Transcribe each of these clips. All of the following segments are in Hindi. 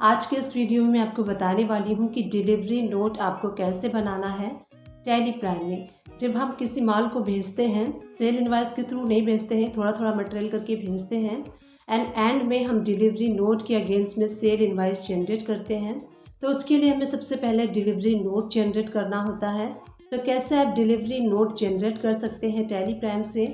आज के इस वीडियो में मैं आपको बताने वाली हूँ कि डिलीवरी नोट आपको कैसे बनाना है टैली प्राइम में। जब हम किसी माल को भेजते हैं, सेल इनवॉइस के थ्रू नहीं भेजते हैं, थोड़ा थोड़ा मटेरियल करके भेजते हैं एंड में हम डिलीवरी नोट के अगेंस्ट में सेल इनवॉइस जनरेट करते हैं। तो उसके लिए हमें सबसे पहले डिलीवरी नोट जनरेट करना होता है। तो कैसे आप डिलीवरी नोट जनरेट कर सकते हैं टैली प्राइम से,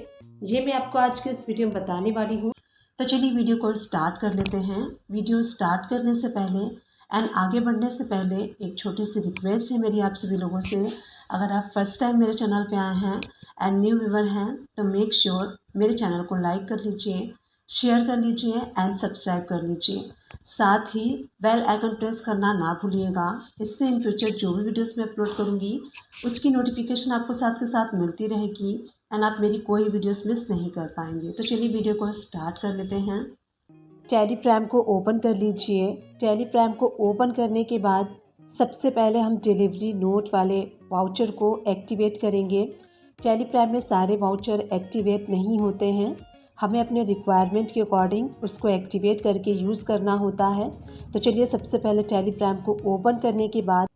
ये मैं आपको आज के इस वीडियो में बताने वाली हूँ। तो चलिए वीडियो को स्टार्ट कर लेते हैं। वीडियो स्टार्ट करने से पहले एंड आगे बढ़ने से पहले एक छोटी सी रिक्वेस्ट है मेरी आप सभी लोगों से। अगर आप फर्स्ट टाइम मेरे चैनल पे आए हैं एंड न्यू व्यूवर हैं तो मेक श्योर मेरे चैनल को लाइक कर लीजिए, शेयर कर लीजिए एंड सब्सक्राइब कर लीजिए। साथ ही बेल आइकन प्रेस करना ना भूलिएगा। इससे इन फ्यूचर जो भी वीडियोस मैं अपलोड करूँगी उसकी नोटिफिकेशन आपको साथ के साथ मिलती रहेगी एंड आप मेरी कोई वीडियोस मिस नहीं कर पाएंगे। तो चलिए वीडियो को स्टार्ट कर लेते हैं। टैली प्राइम को ओपन कर लीजिए। टैली प्राइम को ओपन करने के बाद सबसे पहले हम डिलीवरी नोट वाले वाउचर को एक्टिवेट करेंगे। टैली प्राइम में सारे वाउचर एक्टिवेट नहीं होते हैं, हमें अपने रिक्वायरमेंट के अकॉर्डिंग उसको एक्टिवेट करके यूज़ करना होता है। तो चलिए सबसे पहले टैली प्राइम को ओपन करने के बाद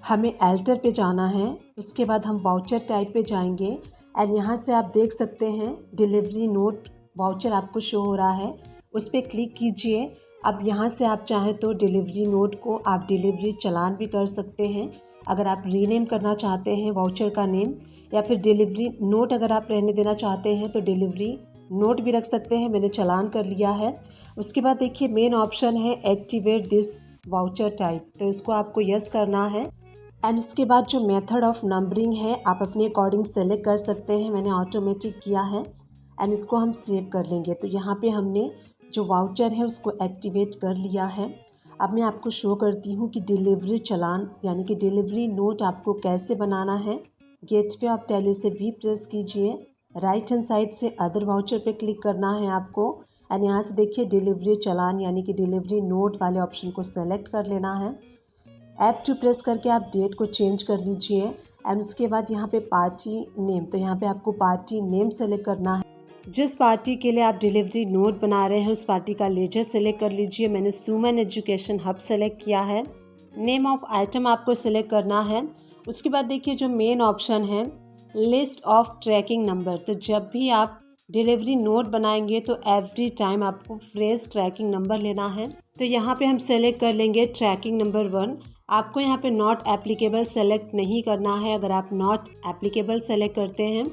हमें एल्टर पे जाना है। उसके बाद हम वाउचर टाइप पे जाएंगे एंड यहाँ से आप देख सकते हैं डिलीवरी नोट वाउचर आपको शो हो रहा है, उस पर क्लिक कीजिए। अब यहाँ से आप चाहें तो डिलीवरी नोट को आप डिलीवरी चालान भी कर सकते हैं। अगर आप रीनेम करना चाहते हैं वाउचर का नेम, या फिर डिलीवरी नोट अगर आप रहने देना चाहते हैं तो डिलीवरी नोट भी रख सकते हैं। मैंने चालान कर लिया है। उसके बाद देखिए मेन ऑप्शन है एक्टिवेट दिस वाउचर टाइप, तो इसको आपको यस करना है। एंड उसके बाद जो मेथड ऑफ नंबरिंग है आप अपने अकॉर्डिंग सेलेक्ट कर सकते हैं। मैंने ऑटोमेटिक किया है एंड इसको हम सेव कर लेंगे। तो यहाँ पे हमने जो वाउचर है उसको एक्टिवेट कर लिया है। अब मैं आपको शो करती हूँ कि डिलीवरी चालान यानी कि डिलीवरी नोट आपको कैसे बनाना है। गेटवे ऑफ टैली से भी प्रेस कीजिए, राइट हैंड साइड से अदर वाउचर पे क्लिक करना है आपको एंड यहाँ से देखिए डिलीवरी चालान यानी कि डिलीवरी नोट वाले ऑप्शन को सेलेक्ट कर लेना है। F2 प्रेस करके आप डेट को चेंज कर लीजिए एंड उसके बाद यहाँ पे पार्टी नेम, तो यहाँ पे आपको पार्टी नेम सेलेक्ट करना है। जिस पार्टी के लिए आप डिलीवरी नोट बना रहे हैं उस पार्टी का लेजर सेलेक्ट कर लीजिए। मैंने सुमन एजुकेशन हब सेलेक्ट किया है। नेम ऑफ आइटम आपको सेलेक्ट करना है। उसके बाद देखिए जो मेन ऑप्शन है लिस्ट ऑफ ट्रैकिंग नंबर, तो जब भी आप डिलीवरी नोट बनाएंगे तो एवरी टाइम आपको फ्रेश ट्रैकिंग नंबर लेना है। तो यहाँ पे हम सेलेक्ट कर लेंगे ट्रैकिंग नंबर 1। आपको यहाँ पे नॉट एप्लीकेबल सेलेक्ट नहीं करना है। अगर आप नॉट एप्लीकेबल सेलेक्ट करते हैं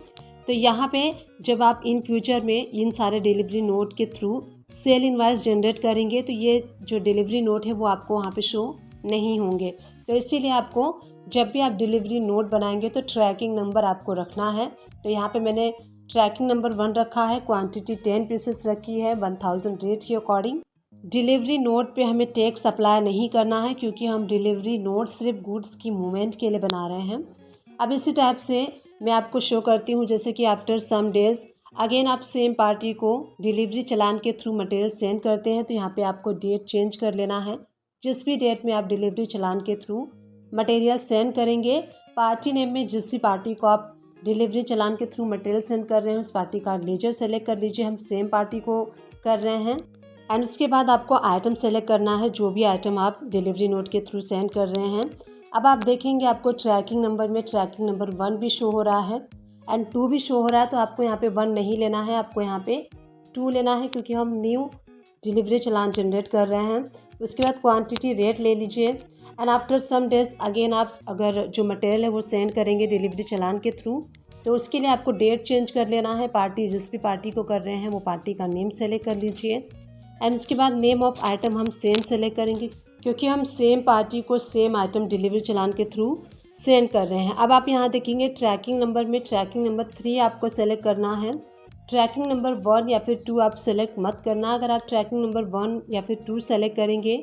तो यहाँ पे जब आप इन फ्यूचर में इन सारे डिलीवरी नोट के थ्रू सेल इनवॉइस जनरेट करेंगे तो ये जो डिलीवरी नोट है वो आपको वहाँ पे शो नहीं होंगे। तो इसीलिए आपको जब भी आप डिलीवरी नोट बनाएंगे तो ट्रैकिंग नंबर आपको रखना है। तो यहाँ पे मैंने ट्रैकिंग नंबर 1 रखा है, क्वांटिटी 10 पीसेस रखी है 1000 रेट के अकॉर्डिंग। डिलीवरी नोट पे हमें टैक्स अप्लाई नहीं करना है क्योंकि हम डिलीवरी नोट सिर्फ गुड्स की मूवमेंट के लिए बना रहे हैं। अब इसी टाइप से मैं आपको शो करती हूँ, जैसे कि आफ्टर सम डेज़ अगेन आप सेम पार्टी को डिलीवरी चालान के थ्रू मटेरियल सेंड करते हैं तो यहाँ पे आपको डेट चेंज कर लेना है। जिस भी डेट में आप डिलीवरी चालान के थ्रू मटेरियल सेंड करेंगे, पार्टी नेम में जिस भी पार्टी को आप डिलीवरी चालान के थ्रू मटेरियल सेंड कर रहे हैं उस पार्टी का लेजर सेलेक्ट कर लीजिए। हम सेम पार्टी को कर रहे हैं एंड उसके बाद आपको आइटम सेलेक्ट करना है, जो भी आइटम आप डिलीवरी नोट के थ्रू सेंड कर रहे हैं। अब आप देखेंगे आपको ट्रैकिंग नंबर में ट्रैकिंग नंबर 1 भी शो हो रहा है एंड 2 भी शो हो रहा है। तो आपको यहाँ पे 1 नहीं लेना है, आपको यहाँ पे 2 लेना है क्योंकि हम न्यू डिलीवरी चालान जनरेट कर रहे हैं। उसके बाद क्वांटिटी रेट ले लीजिए and after some days again आप अगर जो मटेरियल है वो सेंड करेंगे डिलीवरी चालान के थ्रू तो उसके लिए आपको डेट चेंज कर लेना है। पार्टी जिस भी पार्टी को कर रहे हैं वो पार्टी का नेम सेलेक्ट कर लीजिए एंड उसके बाद नेम ऑफ आइटम हम सेम सेलेक्ट करेंगे क्योंकि हम सेम पार्टी को सेम आइटम डिलीवरी चालान के थ्रू सेंड कर रहे हैं। अब आप यहाँ देखेंगे ट्रैकिंग नंबर में ट्रैकिंग नंबर 3 आपको सेलेक्ट करना है। ट्रैकिंग नंबर 1 या फिर 2 आप सेलेक्ट मत करना। अगर आप ट्रैकिंग नंबर 1 या फिर 2 सेलेक्ट करेंगे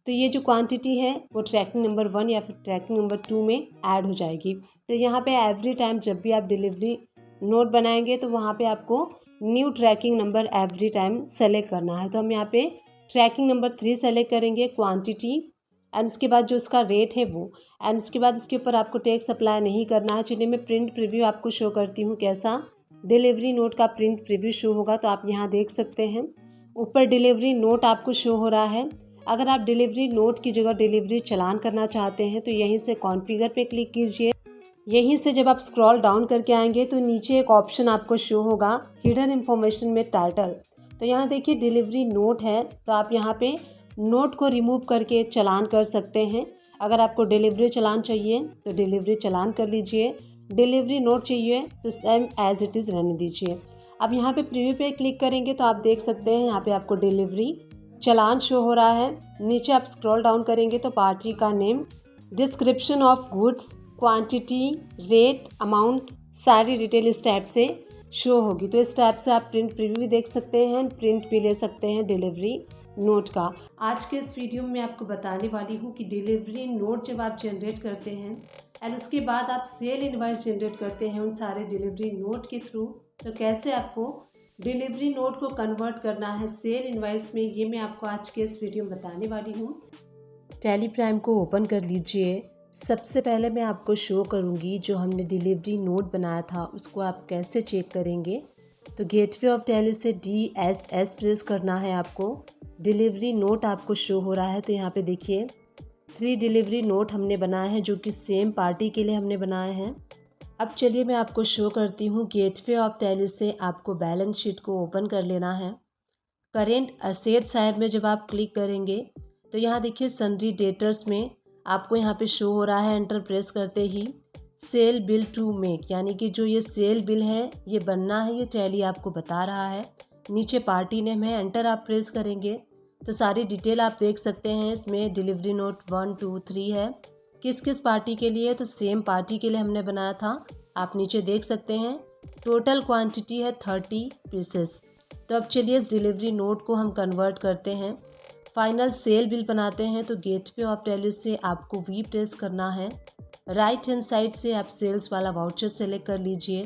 तो ये जो क्वांटिटी है वो ट्रैकिंग नंबर 1 या फिर ट्रैकिंग नंबर 2 में ऐड हो जाएगी। तो यहाँ पे एवरी टाइम जब भी आप डिलीवरी नोट बनाएंगे तो वहाँ पे आपको new tracking number every time select करना है। तो हम यहाँ पे ट्रैकिंग नंबर 3 सेलेक्ट करेंगे, क्वांटिटी एंड उसके बाद जो इसका रेट है वो एंड उसके बाद इसके ऊपर आपको टैक्स अप्लाई नहीं करना है। चलिए मैं प्रिंट प्रीव्यू आपको शो करती हूँ कैसा डिलीवरी नोट का प्रिंट प्रीव्यू शो होगा। तो आप यहाँ देख सकते हैं ऊपर डिलीवरी नोट आपको शो हो रहा है अगर आप डिलीवरी नोट की जगह डिलीवरी चालान करना चाहते हैं तो यहीं से कॉन्फ़िगर पे क्लिक कीजिए। यहीं से जब आप स्क्रॉल डाउन करके आएंगे तो नीचे एक ऑप्शन आपको शो होगा हिडन इन्फॉर्मेशन में टाइटल। तो यहाँ देखिए डिलीवरी नोट है, तो आप यहाँ पे नोट को रिमूव करके चालान कर सकते हैं। अगर आपको डिलीवरी चालान चाहिए तो डिलीवरी चालान कर लीजिए, डिलीवरी नोट चाहिए तो सेम एज इट इज़ रहने दीजिए। अब यहाँ पे प्रीव्यू पे क्लिक करेंगे तो आप देख सकते हैं यहाँ पे आपको डिलीवरी चालान शो हो रहा है। नीचे आप स्क्रॉल डाउन करेंगे तो पार्टी का name, description of goods, quantity, rate, amount, सारी डिटेल इस टाइप से शो होगी। तो इस टाइप से आप प्रिंट प्रीव्यू भी देख सकते हैं, प्रिंट भी ले सकते हैं डिलीवरी नोट का। आज के इस वीडियो में आपको बताने वाली हूँ कि डिलीवरी नोट जब आप जनरेट करते हैं एंड उसके बाद आप सेल इनवॉइस जनरेट करते हैं उन सारे डिलीवरी नोट के थ्रू, तो कैसे आपको डिलीवरी नोट को कन्वर्ट करना है सेल इनवॉइस में, ये मैं आपको आज के इस वीडियो में बताने वाली हूँ। टैली प्राइम को ओपन कर लीजिए। सबसे पहले मैं आपको शो करूंगी जो हमने डिलीवरी नोट बनाया था उसको आप कैसे चेक करेंगे। तो गेटवे ऑफ टैली से DSS प्रेस करना है आपको। डिलीवरी नोट आपको शो हो रहा है, तो यहाँ पे देखिए 3 डिलीवरी नोट हमने बनाए हैं जो कि सेम पार्टी के लिए हमने बनाए हैं। अब चलिए मैं आपको शो करती हूँ। गेटवे ऑफ टैली से आपको बैलेंस शीट को ओपन कर लेना है। करेंट असेट साइड में जब आप क्लिक करेंगे तो यहाँ देखिए सन्ड्री डेटर्स में आपको यहाँ पे शो हो रहा है एंटर प्रेस करते ही सेल बिल टू मेक, यानी कि जो ये सेल बिल है ये बनना है, ये टैली आपको बता रहा है। नीचे पार्टी नेम है, एंटर आप प्रेस करेंगे तो सारी डिटेल आप देख सकते हैं। इसमें डिलीवरी नोट 1, 2, 3 है, किस किस पार्टी के लिए, तो सेम पार्टी के लिए हमने बनाया था। आप नीचे देख सकते हैं टोटल क्वांटिटी है 30 पीसेस। तो अब चलिए इस डिलीवरी नोट को हम कन्वर्ट करते हैं, फाइनल सेल बिल बनाते हैं। तो गेटवे ऑफ टैली से आपको वी प्रेस करना है। राइट हैंड साइड से आप सेल्स वाला वाउचर सेलेक्ट कर लीजिए,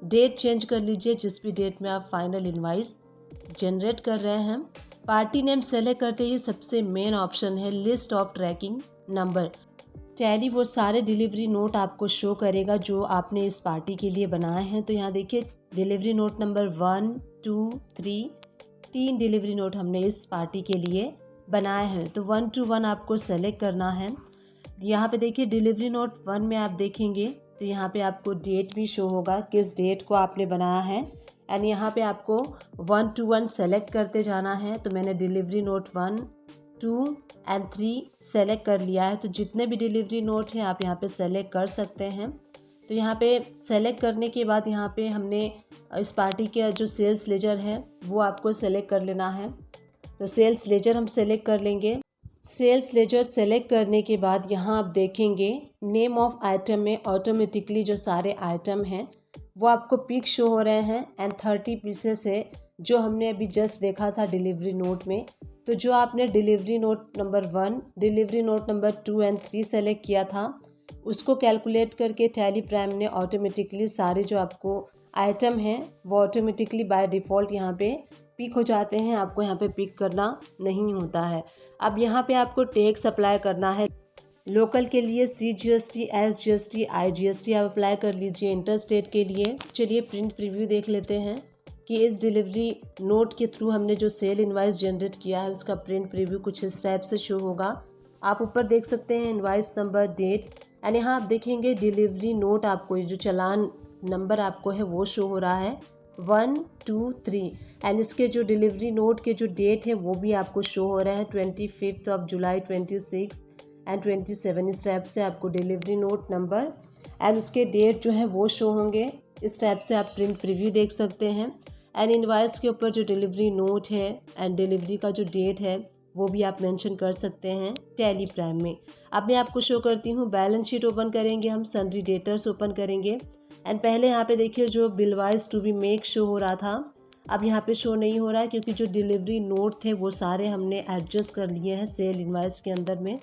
डेट चेंज कर लीजिए जिस भी डेट में आप फाइनल इनवाइस जनरेट कर रहे हैं। पार्टी नेम सेलेक्ट करते ही सबसे मेन ऑप्शन है list of tracking number. Tally वो सारे डिलीवरी नोट आपको शो करेगा जो आपने इस पार्टी के लिए बनाए हैं। तो यहाँ देखिए delivery note number 1, 2, 3 delivery note हमने इस पार्टी के लिए बनाए हैं। तो 1 to 1 आपको सेलेक्ट करना है। यहाँ पे देखिए डिलीवरी नोट 1 में आप देखेंगे तो यहाँ पे आपको डेट भी शो होगा किस डेट को आपने बनाया है, एंड यहाँ पे आपको 1 to 1 सेलेक्ट करते जाना है। तो मैंने डिलीवरी नोट 1, 2 एंड 3 सेलेक्ट कर लिया है। तो जितने भी डिलीवरी नोट हैं आप यहाँ पे सेलेक्ट कर सकते हैं। तो यहाँ पे सेलेक्ट करने के बाद यहाँ पे हमने इस पार्टी का जो सेल्स लेजर है वो आपको सेलेक्ट कर लेना है। तो सेल्स लेजर हम सेलेक्ट कर लेंगे। सेल्स लेजर सेलेक्ट करने के बाद यहाँ आप देखेंगे नेम ऑफ आइटम में ऑटोमेटिकली जो सारे आइटम हैं वो आपको पिक शो हो रहे हैं एंड 30 पीसेस है जो हमने अभी जस्ट देखा था डिलीवरी नोट में। तो जो आपने delivery note number 1, delivery note number 2 and 3 select किया था उसको कैलकुलेट करके टैली प्राइम ने ऑटोमेटिकली सारे जो आपको आइटम हैं वो ऑटोमेटिकली बाय डिफ़ॉल्ट यहाँ पे पिक हो जाते हैं, आपको यहाँ पे पिक करना नहीं होता है। अब यहाँ पे आपको टैक्स अप्लाई करना है। लोकल के लिए CGST, SGST, IGST आप अप्लाई कर लीजिए। इंटर स्टेट के लिए चलिए प्रिंट प्रीव्यू देख लेते हैं कि इस डिलीवरी नोट के थ्रू हमने जो सेल इनवाइस जनरेट किया है उसका प्रिंट प्रीव्यू कुछ इस टाइप से शो होगा। आप ऊपर देख सकते हैं इनवाइस नंबर, डेट एंड यहाँ आप देखेंगे डिलीवरी नोट आपको जो चालान नंबर आपको है वो शो हो रहा है 1, 2, 3 एंड इसके जो डिलीवरी नोट के जो डेट है वो भी आपको शो हो रहे हैं 25 जुलाई, 26 एंड 27। इस टाइप से आपको डिलीवरी नोट नंबर एंड उसके डेट जो है वो शो होंगे। इस टाइप से आप प्रिंट प्रीव्यू देख सकते हैं एंड इनवाइस के ऊपर जो डिलीवरी नोट है एंड डिलीवरी का जो डेट है वो भी आप मेंशन कर सकते हैं टैली प्राइम में। अब मैं आपको शो करती हूँ। बैलेंस शीट ओपन करेंगे हम, सन्ड्री डेटर्स ओपन करेंगे एंड पहले यहाँ पे देखिए जो bill wise to be make show हो रहा था अब यहाँ पे शो नहीं हो रहा है क्योंकि जो डिलीवरी नोट थे वो सारे हमने एडजस्ट कर लिए हैं सेल इनवाइस के अंदर में।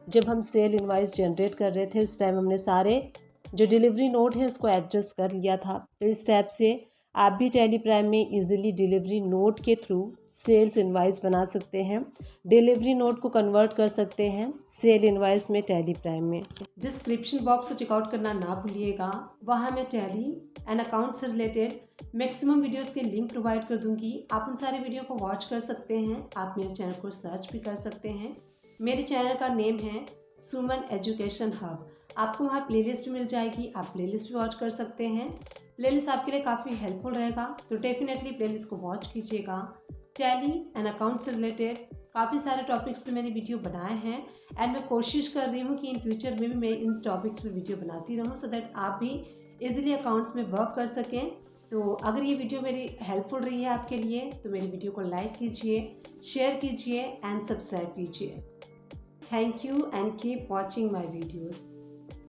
जब हम सेल इनवाइस जनरेट कर रहे थे उस टाइम हमने सारे जो डिलीवरी नोट है उसको एडजस्ट कर लिया था। तो इस टाइप से आप भी टैली प्राइम में इजीली डिलीवरी नोट के थ्रू सेल्स इनवाइस बना सकते हैं, डिलीवरी नोट को कन्वर्ट कर सकते हैं सेल इनवाइस में टैली प्राइम में। डिस्क्रिप्शन बॉक्स को चेकआउट करना ना भूलिएगा, वहाँ मैं टैली एंड अकाउंट से रिलेटेड मैक्सिमम वीडियोस के लिंक प्रोवाइड कर दूंगी। आप उन सारे वीडियो को वॉच कर सकते हैं। आप मेरे चैनल को सर्च भी कर सकते हैं। मेरे चैनल का नेम है सुमन एजुकेशन हब। आपको वहाँ प्लेलिस्ट भी मिल जाएगी, आप प्लेलिस्ट भी वॉच कर सकते हैं। प्लेलिस्ट आपके लिए काफ़ी हेल्पफुल रहेगा, तो डेफिनेटली प्लेलिस्ट को वॉच कीजिएगा। टैली एंड अकाउंट से रिलेटेड काफ़ी सारे टॉपिक्स पे मैंने वीडियो बनाए हैं एंड मैं कोशिश कर रही हूँ कि इन फ्यूचर में भी मैं इन टॉपिक्स पे वीडियो बनाती रहूँ, सो दैट आप भी इजीली अकाउंट्स में वर्क कर सकें। तो अगर ये वीडियो मेरी हेल्पफुल रही है आपके लिए तो मेरी वीडियो को लाइक कीजिए, शेयर कीजिए एंड सब्सक्राइब कीजिए। Thank you and keep watching my videos.